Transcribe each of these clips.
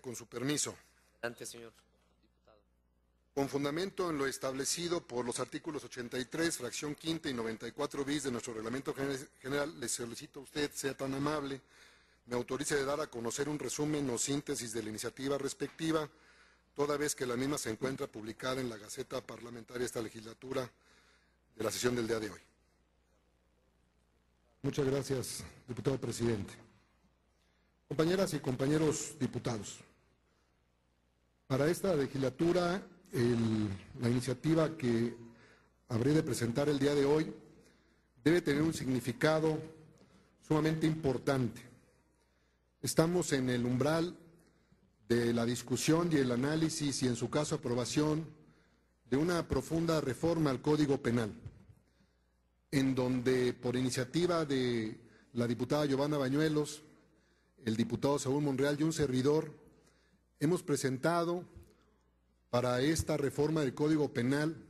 Con su permiso. Adelante, señor diputado. Con fundamento en lo establecido por los artículos 83, fracción quinta y 94 bis de nuestro reglamento general, le solicito a usted, sea tan amable, me autorice de dar a conocer un resumen o síntesis de la iniciativa respectiva, toda vez que la misma se encuentra publicada en la Gaceta Parlamentaria de esta legislatura de la sesión del día de hoy. Muchas gracias, diputado presidente. Compañeras y compañeros diputados, para esta legislatura, la iniciativa que habré de presentar el día de hoy debe tener un significado sumamente importante. Estamos en el umbral de la discusión y el análisis y, en su caso, aprobación de una profunda reforma al Código Penal, en donde, por iniciativa de la diputada Giovanna Bañuelos, el diputado Saúl Monreal y un servidor, hemos presentado para esta reforma del Código Penal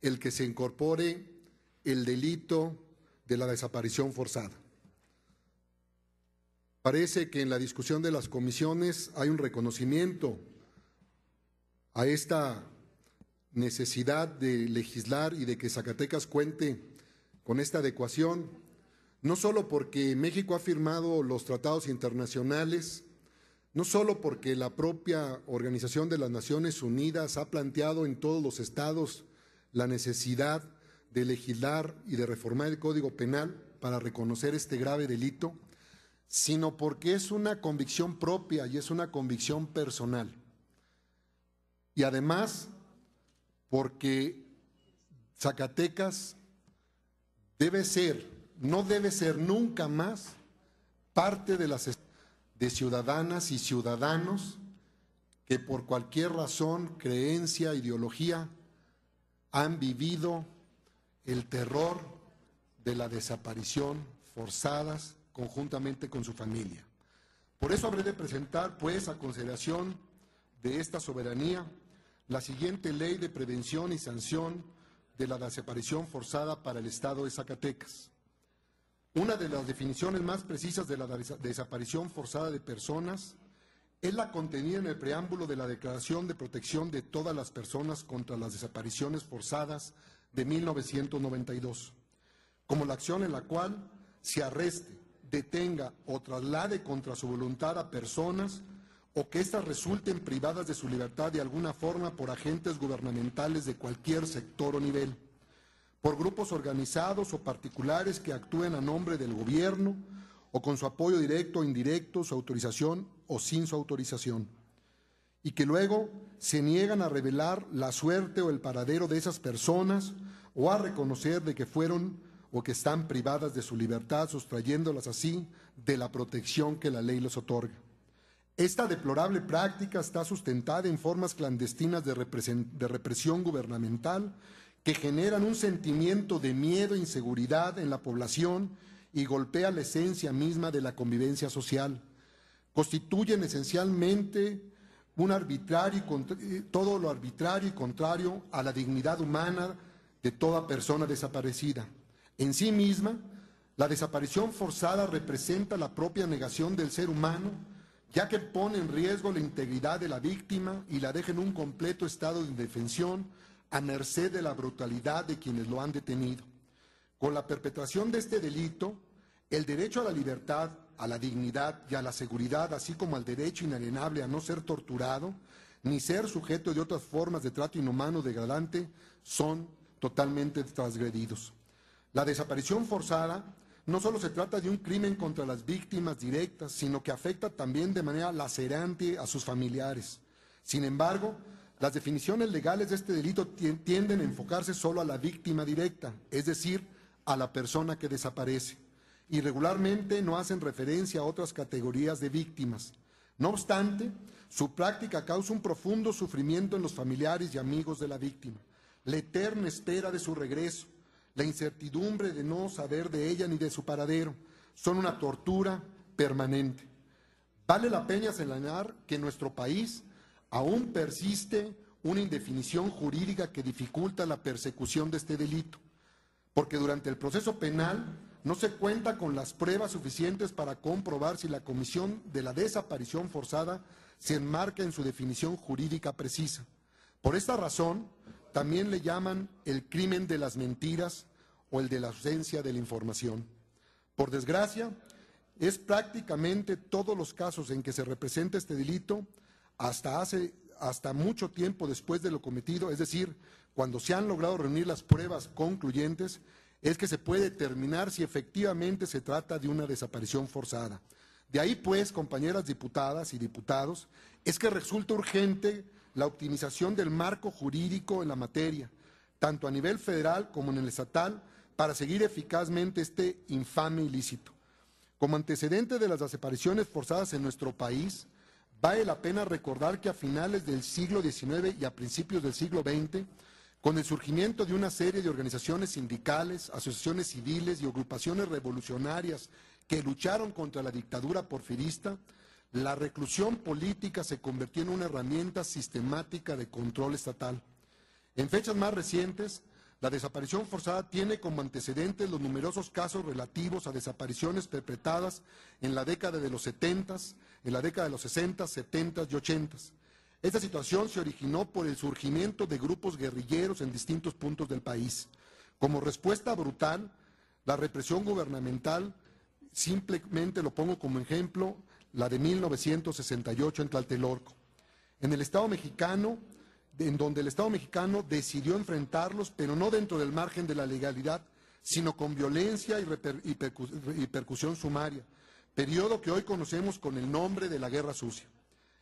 el que se incorpore el delito de la desaparición forzada. Parece que en la discusión de las comisiones hay un reconocimiento a esta necesidad de legislar y de que Zacatecas cuente con esta adecuación, no solo porque México ha firmado los tratados internacionales, no solo porque la propia Organización de las Naciones Unidas ha planteado en todos los estados la necesidad de legislar y de reformar el Código Penal para reconocer este grave delito, sino porque es una convicción propia y es una convicción personal. Y además, porque Zacatecas no debe ser nunca más parte de ciudadanas y ciudadanos que por cualquier razón, creencia, ideología, han vivido el terror de la desaparición forzadas conjuntamente con su familia. Por eso habré de presentar, pues, a consideración de esta soberanía, la siguiente ley de prevención y sanción de la desaparición forzada para el Estado de Zacatecas. Una de las definiciones más precisas de la desaparición forzada de personas es la contenida en el preámbulo de la Declaración de Protección de todas las personas contra las desapariciones forzadas de 1992, como la acción en la cual se arreste, detenga o traslade contra su voluntad a personas o que éstas resulten privadas de su libertad de alguna forma por agentes gubernamentales de cualquier sector o nivel, por grupos organizados o particulares que actúen a nombre del gobierno o con su apoyo directo o indirecto, su autorización o sin su autorización, y que luego se niegan a revelar la suerte o el paradero de esas personas o a reconocer de que fueron o que están privadas de su libertad, sustrayéndolas así de la protección que la ley les otorga. Esta deplorable práctica está sustentada en formas clandestinas de represión gubernamental que generan un sentimiento de miedo e inseguridad en la población y golpea la esencia misma de la convivencia social. Constituyen esencialmente todo lo arbitrario y contrario a la dignidad humana de toda persona desaparecida. En sí misma, la desaparición forzada representa la propia negación del ser humano, ya que pone en riesgo la integridad de la víctima y la deja en un completo estado de indefensión a merced de la brutalidad de quienes lo han detenido. Con la perpetración de este delito, el derecho a la libertad, a la dignidad y a la seguridad, así como al derecho inalienable a no ser torturado, ni ser sujeto de otras formas de trato inhumano o degradante, son totalmente transgredidos. La desaparición forzada no solo se trata de un crimen contra las víctimas directas, sino que afecta también de manera lacerante a sus familiares. Sin embargo, las definiciones legales de este delito tienden a enfocarse solo a la víctima directa, es decir, a la persona que desaparece, y regularmente no hacen referencia a otras categorías de víctimas. No obstante, su práctica causa un profundo sufrimiento en los familiares y amigos de la víctima, la eterna espera de su regreso, la incertidumbre de no saber de ella ni de su paradero, son una tortura permanente. Vale la pena señalar que en nuestro país aún persiste una indefinición jurídica que dificulta la persecución de este delito, porque durante el proceso penal no se cuenta con las pruebas suficientes para comprobar si la comisión de la desaparición forzada se enmarca en su definición jurídica precisa. Por esta razón, también le llaman el crimen de las mentiras o el de la ausencia de la información. Por desgracia, es prácticamente todos los casos en que se representa este delito hasta mucho tiempo después de lo cometido, es decir, cuando se han logrado reunir las pruebas concluyentes, es que se puede determinar si efectivamente se trata de una desaparición forzada. De ahí, pues, compañeras diputadas y diputados, es que resulta urgente la optimización del marco jurídico en la materia, tanto a nivel federal como en el estatal, para seguir eficazmente este infame ilícito. Como antecedente de las desapariciones forzadas en nuestro país, vale la pena recordar que a finales del siglo XIX y a principios del siglo XX, con el surgimiento de una serie de organizaciones sindicales, asociaciones civiles y agrupaciones revolucionarias que lucharon contra la dictadura porfirista, la reclusión política se convirtió en una herramienta sistemática de control estatal. En fechas más recientes, la desaparición forzada tiene como antecedentes los numerosos casos relativos a desapariciones perpetradas en la década de los 70s, en la década de los 60, 70 y 80. Esta situación se originó por el surgimiento de grupos guerrilleros en distintos puntos del país. Como respuesta brutal, la represión gubernamental, simplemente lo pongo como ejemplo, la de 1968 en Tlatelolco. En el Estado mexicano, en donde el Estado mexicano decidió enfrentarlos, pero no dentro del margen de la legalidad, sino con violencia y percusión sumaria, periodo que hoy conocemos con el nombre de la Guerra Sucia.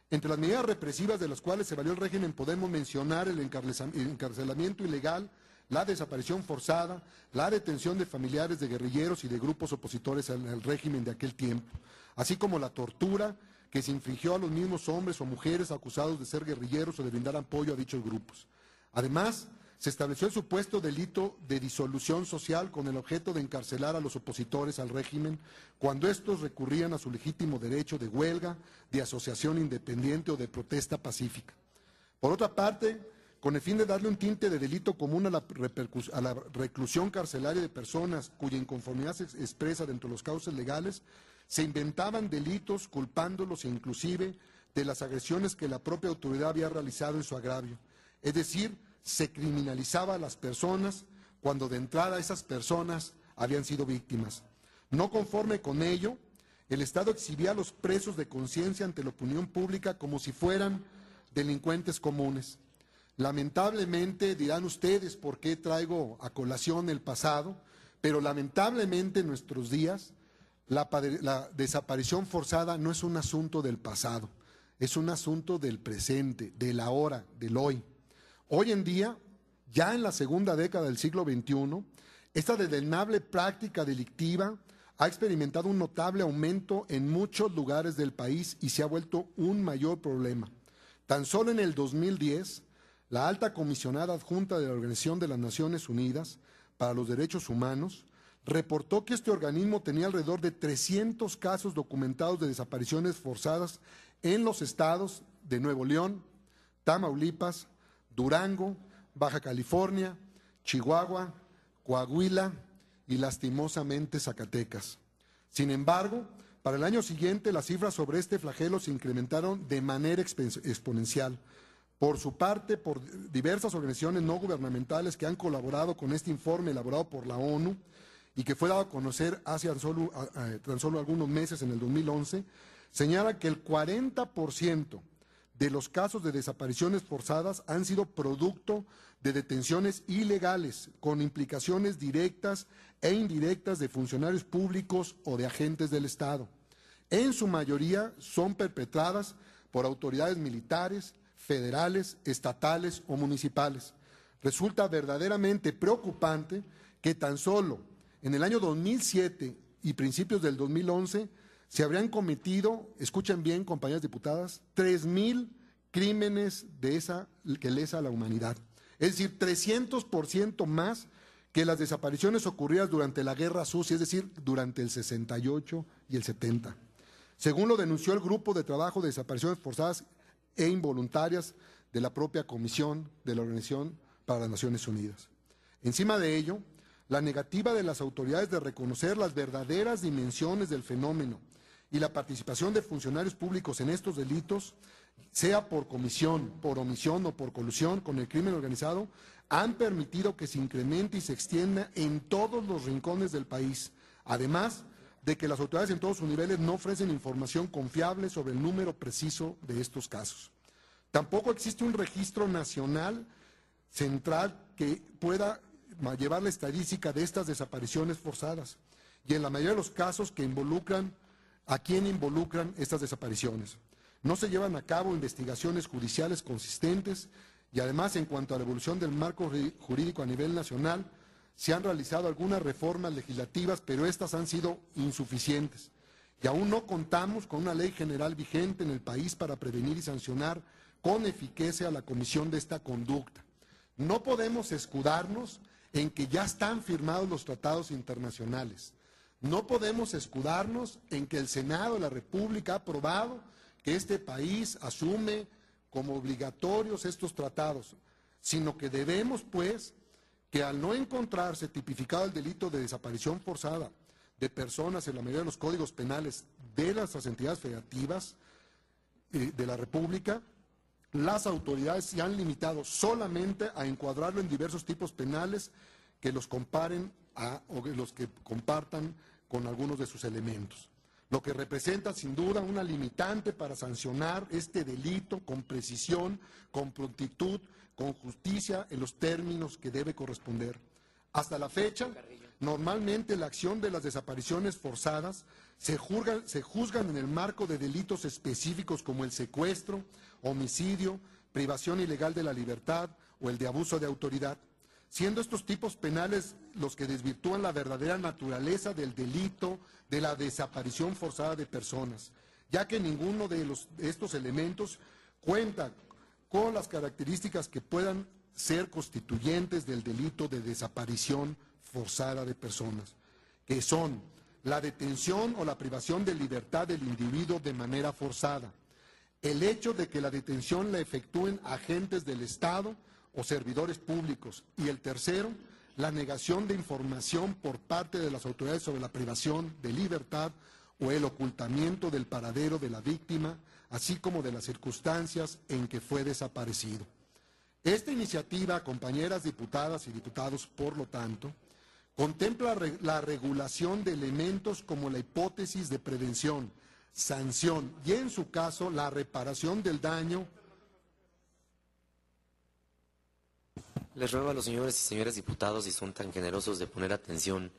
Entre las medidas represivas de las cuales se valió el régimen podemos mencionar el encarcelamiento ilegal, la desaparición forzada, la detención de familiares de guerrilleros y de grupos opositores al régimen de aquel tiempo, así como la tortura que se infligió a los mismos hombres o mujeres acusados de ser guerrilleros o de brindar apoyo a dichos grupos. Además, se estableció el supuesto delito de disolución social con el objeto de encarcelar a los opositores al régimen cuando estos recurrían a su legítimo derecho de huelga, de asociación independiente o de protesta pacífica. Por otra parte, con el fin de darle un tinte de delito común a la reclusión carcelaria de personas cuya inconformidad se expresa dentro de los cauces legales, se inventaban delitos culpándolos inclusive de las agresiones que la propia autoridad había realizado en su agravio. Es decir, se criminalizaba a las personas cuando de entrada esas personas habían sido víctimas. No conforme con ello, el Estado exhibía a los presos de conciencia ante la opinión pública como si fueran delincuentes comunes. Lamentablemente, dirán ustedes por qué traigo a colación el pasado, pero lamentablemente en nuestros días la desaparición forzada no es un asunto del pasado, es un asunto del presente, del ahora, del hoy. Hoy en día, ya en la segunda década del siglo XXI, esta desdeñable práctica delictiva ha experimentado un notable aumento en muchos lugares del país y se ha vuelto un mayor problema. Tan solo en el 2010, la alta comisionada adjunta de la Organización de las Naciones Unidas para los Derechos Humanos reportó que este organismo tenía alrededor de 300 casos documentados de desapariciones forzadas en los estados de Nuevo León, Tamaulipas, Durango, Baja California, Chihuahua, Coahuila y lastimosamente Zacatecas. Sin embargo, para el año siguiente las cifras sobre este flagelo se incrementaron de manera exponencial. Por su parte, por diversas organizaciones no gubernamentales que han colaborado con este informe elaborado por la ONU y que fue dado a conocer hace tan solo algunos meses, en el 2011, señala que el 40% de los casos de desapariciones forzadas han sido producto de detenciones ilegales con implicaciones directas e indirectas de funcionarios públicos o de agentes del Estado. En su mayoría son perpetradas por autoridades militares, federales, estatales o municipales. Resulta verdaderamente preocupante que tan solo en el año 2007 y principios del 2011 se habrían cometido, escuchen bien, compañeras diputadas, 3,000 crímenes que lesa a la humanidad. Es decir, 300% más que las desapariciones ocurridas durante la Guerra Sucia, es decir, durante el 68 y el 70. Según lo denunció el Grupo de Trabajo de Desapariciones Forzadas e Involuntarias de la propia Comisión de la Organización para las Naciones Unidas. Encima de ello, la negativa de las autoridades de reconocer las verdaderas dimensiones del fenómeno y la participación de funcionarios públicos en estos delitos sea por comisión, por omisión o por colusión con el crimen organizado, han permitido que se incremente y se extienda en todos los rincones del país. Además de que las autoridades en todos sus niveles no ofrecen información confiable sobre el número preciso de estos casos. Tampoco existe un registro nacional central que pueda llevar la estadística de estas desapariciones forzadas y en la mayoría de los casos que involucran a quién involucran estas desapariciones. No se llevan a cabo investigaciones judiciales consistentes y además en cuanto a la evolución del marco jurídico a nivel nacional, se han realizado algunas reformas legislativas, pero estas han sido insuficientes. Y aún no contamos con una ley general vigente en el país para prevenir y sancionar con eficacia la comisión de esta conducta. No podemos escudarnos en que ya están firmados los tratados internacionales. No podemos escudarnos en que el Senado de la República ha aprobado que este país asume como obligatorios estos tratados, sino que debemos, pues, que al no encontrarse tipificado el delito de desaparición forzada de personas en la mayoría de los códigos penales de las entidades federativas de la República, las autoridades se han limitado solamente a encuadrarlo en diversos tipos penales que los comparen o los que compartan con algunos de sus elementos. Lo que representa sin duda una limitante para sancionar este delito con precisión, con prontitud, con justicia en los términos que debe corresponder. Hasta la fecha, normalmente la acción de las desapariciones forzadas se juzgan en el marco de delitos específicos como el secuestro, homicidio, privación ilegal de la libertad o el de abuso de autoridad, siendo estos tipos penales los que desvirtúan la verdadera naturaleza del delito de la desaparición forzada de personas, ya que ninguno de estos elementos cuenta con las características que puedan ser constituyentes del delito de desaparición forzada de personas, que son la detención o la privación de libertad del individuo de manera forzada, el hecho de que la detención la efectúen agentes del Estado o servidores públicos, y el tercero, la negación de información por parte de las autoridades sobre la privación de libertad o el ocultamiento del paradero de la víctima, así como de las circunstancias en que fue desaparecido. Esta iniciativa, compañeras diputadas y diputados, por lo tanto, contempla la regulación de elementos como la hipótesis de prevención, sanción y, en su caso, la reparación del daño. Les ruego a los señores y señoras diputados, si son tan generosos de poner atención,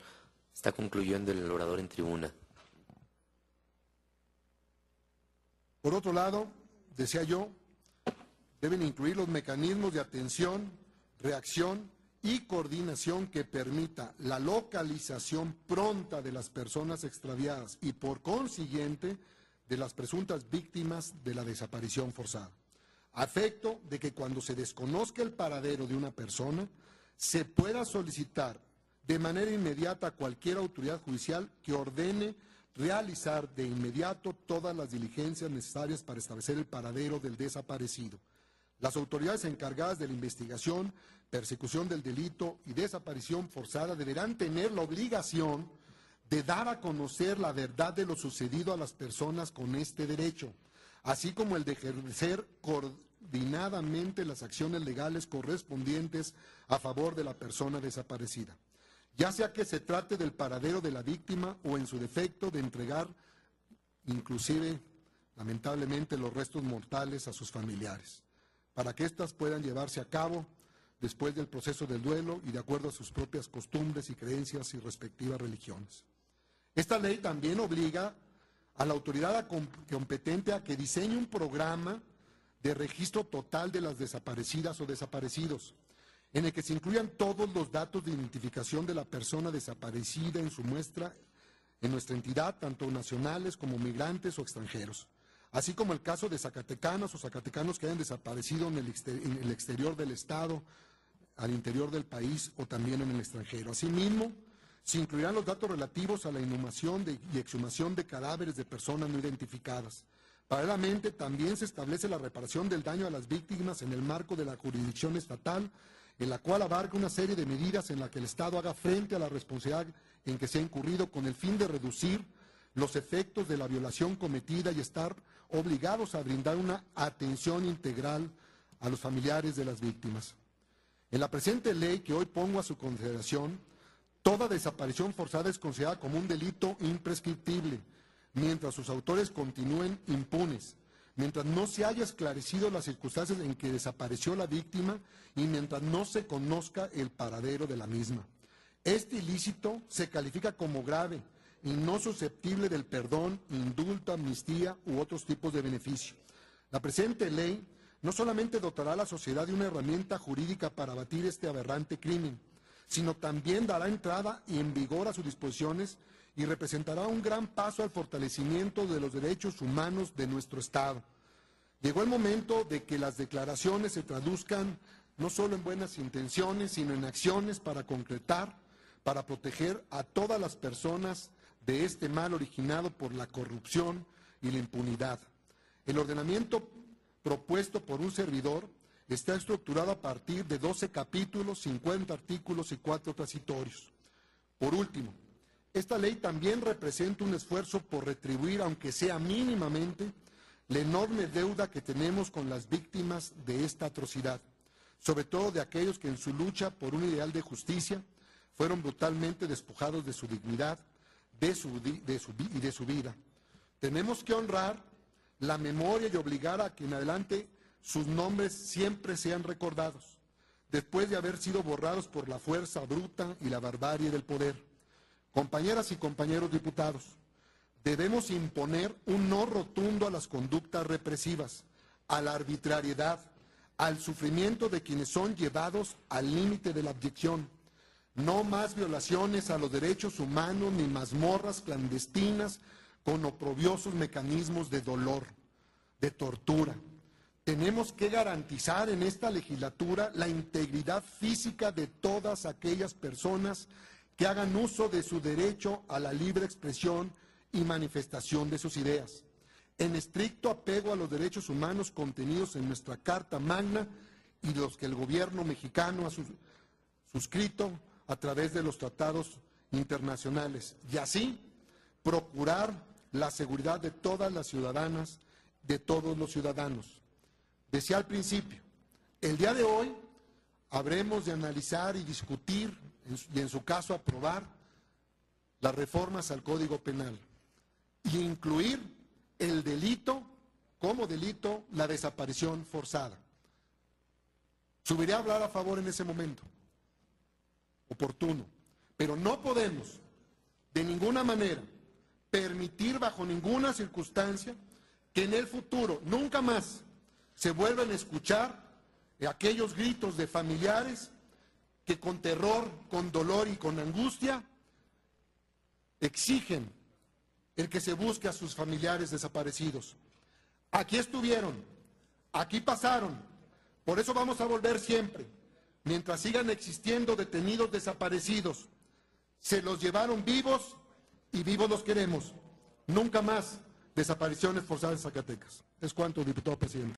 está concluyendo el orador en tribuna. Por otro lado, decía yo, deben incluir los mecanismos de atención, reacción y coordinación que permita la localización pronta de las personas extraviadas y, por consiguiente, de las presuntas víctimas de la desaparición forzada, a efecto de que cuando se desconozca el paradero de una persona, se pueda solicitar de manera inmediata a cualquier autoridad judicial que ordene realizar de inmediato todas las diligencias necesarias para establecer el paradero del desaparecido. Las autoridades encargadas de la investigación, persecución del delito y desaparición forzada deberán tener la obligación de dar a conocer la verdad de lo sucedido a las personas con este derecho, así como el de ejercer coordinadamente las acciones legales correspondientes a favor de la persona desaparecida, ya sea que se trate del paradero de la víctima o, en su defecto, de entregar, inclusive, lamentablemente, los restos mortales a sus familiares, para que éstas puedan llevarse a cabo después del proceso del duelo y de acuerdo a sus propias costumbres y creencias y respectivas religiones. Esta ley también obliga a la autoridad competente a que diseñe un programa de registro total de las desaparecidas o desaparecidos, en el que se incluyan todos los datos de identificación de la persona desaparecida en su muestra en nuestra entidad, tanto nacionales como migrantes o extranjeros, así como el caso de zacatecanas o zacatecanos que hayan desaparecido en el exterior del Estado, al interior del país o también en el extranjero. Asimismo, se incluirán los datos relativos a la inhumación y exhumación de cadáveres de personas no identificadas. Paralelamente, también se establece la reparación del daño a las víctimas en el marco de la jurisdicción estatal, en la cual abarca una serie de medidas en la que el Estado haga frente a la responsabilidad en que se ha incurrido con el fin de reducir los efectos de la violación cometida y estar obligados a brindar una atención integral a los familiares de las víctimas. En la presente ley que hoy pongo a su consideración, toda desaparición forzada es considerada como un delito imprescriptible, mientras sus autores continúen impunes, mientras no se haya esclarecido las circunstancias en que desapareció la víctima y mientras no se conozca el paradero de la misma. Este ilícito se califica como grave y no susceptible del perdón, indulto, amnistía u otros tipos de beneficio. La presente ley no solamente dotará a la sociedad de una herramienta jurídica para abatir este aberrante crimen, sino también dará entrada y en vigor a sus disposiciones y representará un gran paso al fortalecimiento de los derechos humanos de nuestro Estado. Llegó el momento de que las declaraciones se traduzcan no solo en buenas intenciones, sino en acciones para concretar, para proteger a todas las personas de este mal originado por la corrupción y la impunidad. El ordenamiento propuesto por un servidor está estructurado a partir de 12 capítulos, 50 artículos y 4 transitorios. Por último, esta ley también representa un esfuerzo por retribuir, aunque sea mínimamente, la enorme deuda que tenemos con las víctimas de esta atrocidad, sobre todo de aquellos que en su lucha por un ideal de justicia fueron brutalmente despojados de su dignidad, de su vida. Tenemos que honrar la memoria y obligar a que en adelante sus nombres siempre sean recordados, después de haber sido borrados por la fuerza bruta y la barbarie del poder. Compañeras y compañeros diputados, debemos imponer un no rotundo a las conductas represivas, a la arbitrariedad, al sufrimiento de quienes son llevados al límite de la abyección. No más violaciones a los derechos humanos ni mazmorras clandestinas con oprobiosos mecanismos de dolor, de tortura. Tenemos que garantizar en esta legislatura la integridad física de todas aquellas personas que hagan uso de su derecho a la libre expresión y manifestación de sus ideas, en estricto apego a los derechos humanos contenidos en nuestra Carta Magna y los que el gobierno mexicano ha suscrito a través de los tratados internacionales, y así procurar la seguridad de todas las ciudadanas, de todos los ciudadanos. Decía al principio, el día de hoy habremos de analizar y discutir, y en su caso aprobar, las reformas al Código Penal y incluir el delito, como delito, la desaparición forzada. Subiré a hablar a favor en ese momento, oportuno, pero no podemos de ninguna manera permitir bajo ninguna circunstancia que en el futuro nunca más se vuelvan a escuchar aquellos gritos de familiares que con terror, con dolor y con angustia exigen el que se busque a sus familiares desaparecidos. Aquí estuvieron, aquí pasaron, por eso vamos a volver siempre. Mientras sigan existiendo detenidos desaparecidos, se los llevaron vivos y vivos los queremos. Nunca más desapariciones forzadas en Zacatecas. Es cuanto, diputado presidente.